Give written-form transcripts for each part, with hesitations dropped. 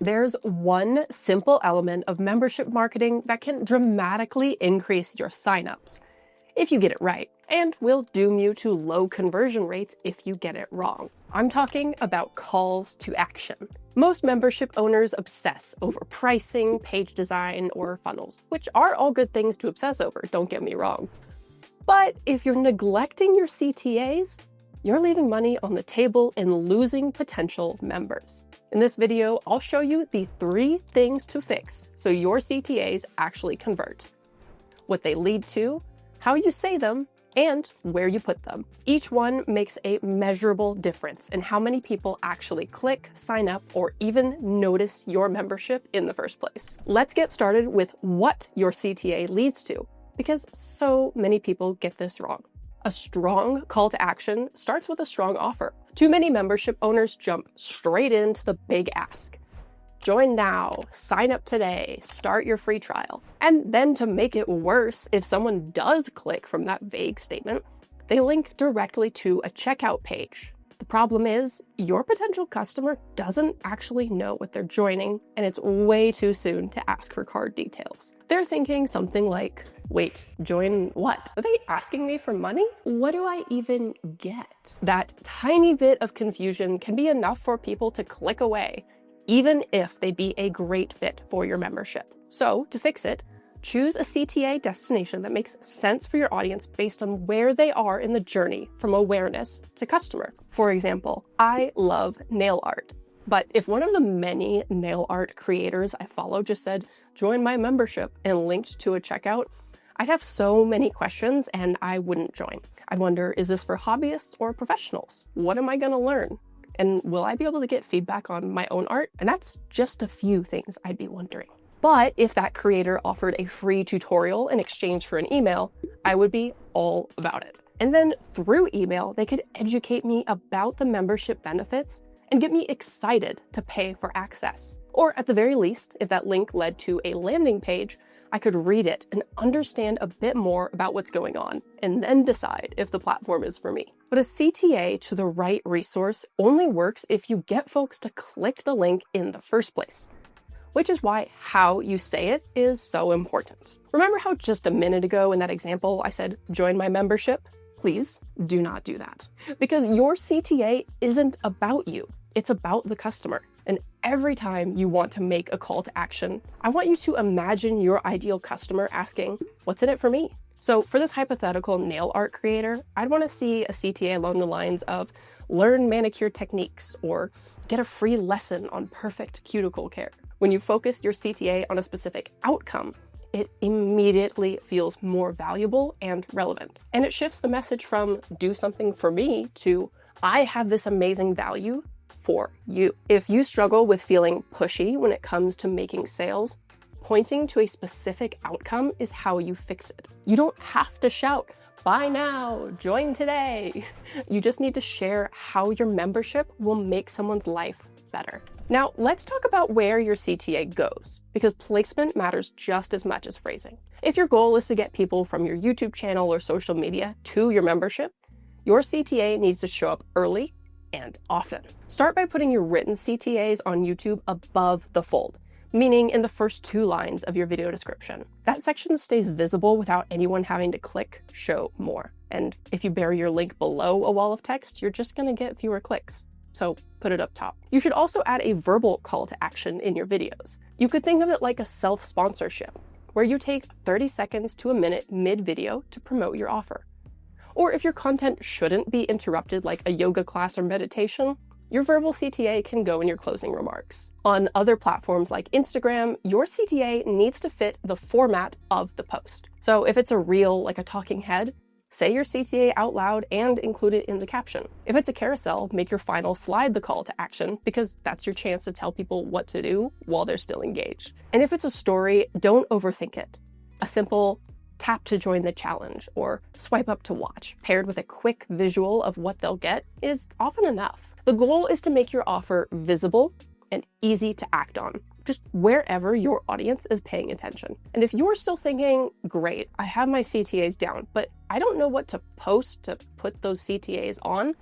There's one simple element of membership marketing that can dramatically increase your signups if you get it right, and will doom you to low conversion rates if you get it wrong. I'm talking about calls to action. Most membership owners obsess over pricing, page design, or funnels, which are all good things to obsess over, don't get me wrong. But if you're neglecting your CTAs, you're leaving money on the table and losing potential members. In this video, I'll show you the 3 things to fix so your CTAs actually convert, what they lead to, how you say them, and where you put them. Each one makes a measurable difference in how many people actually click, sign up, or even notice your membership in the first place. Let's get started with what your CTA leads to, because so many people get this wrong. A strong call to action starts with a strong offer. Too many membership owners jump straight into the big ask. Join now, sign up today, start your free trial. And then to make it worse, if someone does click from that vague statement, they link directly to a checkout page. The problem is, your potential customer doesn't actually know what they're joining, and it's way too soon to ask for card details. They're thinking something like, wait, join what? Are they asking me for money? What do I even get? That tiny bit of confusion can be enough for people to click away, even if they be a great fit for your membership. So to fix it, choose a CTA destination that makes sense for your audience based on where they are in the journey from awareness to customer. For example, I love nail art, but if one of the many nail art creators I follow just said, join my membership and linked to a checkout, I'd have so many questions and I wouldn't join. I wonder, is this for hobbyists or professionals? What am I gonna learn? And will I be able to get feedback on my own art? And that's just a few things I'd be wondering. But if that creator offered a free tutorial in exchange for an email, I would be all about it. And then through email, they could educate me about the membership benefits and get me excited to pay for access. Or at the very least, if that link led to a landing page, I could read it and understand a bit more about what's going on, and then decide if the platform is for me. But a CTA to the right resource only works if you get folks to click the link in the first place, which is why how you say it is so important. Remember how just a minute ago in that example I said, join my membership? Please do not do that, because your CTA isn't about you. It's about the customer. And every time you want to make a call to action, I want you to imagine your ideal customer asking, what's in it for me? So for this hypothetical nail art creator, I'd want to see a CTA along the lines of learn manicure techniques or get a free lesson on perfect cuticle care. When you focus your CTA on a specific outcome, it immediately feels more valuable and relevant. And it shifts the message from do something for me to I have this amazing value for you. If you struggle with feeling pushy when it comes to making sales, pointing to a specific outcome is how you fix it. You don't have to shout, buy now, join today. You just need to share how your membership will make someone's life better. Now, let's talk about where your CTA goes, because placement matters just as much as phrasing. If your goal is to get people from your YouTube channel or social media to your membership, your CTA needs to show up early and often. Start by putting your written CTAs on YouTube above the fold, meaning in the first 2 lines of your video description. That section stays visible without anyone having to click show more. And if you bury your link below a wall of text, you're just gonna get fewer clicks. So put it up top. You should also add a verbal call to action in your videos. You could think of it like a self-sponsorship, where you take 30 seconds to a minute mid-video to promote your offer. Or if your content shouldn't be interrupted like a yoga class or meditation, your verbal CTA can go in your closing remarks. On other platforms like Instagram, your CTA needs to fit the format of the post. So if it's a reel like a talking head, say your CTA out loud and include it in the caption. If it's a carousel, make your final slide the call to action, because that's your chance to tell people what to do while they're still engaged. And if it's a story, don't overthink it. A simple tap to join the challenge or swipe up to watch, paired with a quick visual of what they'll get, is often enough. The goal is to make your offer visible and easy to act on, just wherever your audience is paying attention. And if you're still thinking, great, I have my CTAs down, but I don't know what to post to put those CTAs on,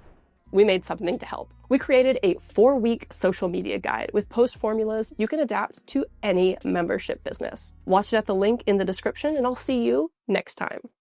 we made something to help. We created a 4-week social media guide with post formulas you can adapt to any membership business. Watch it at the link in the description, and I'll see you next time.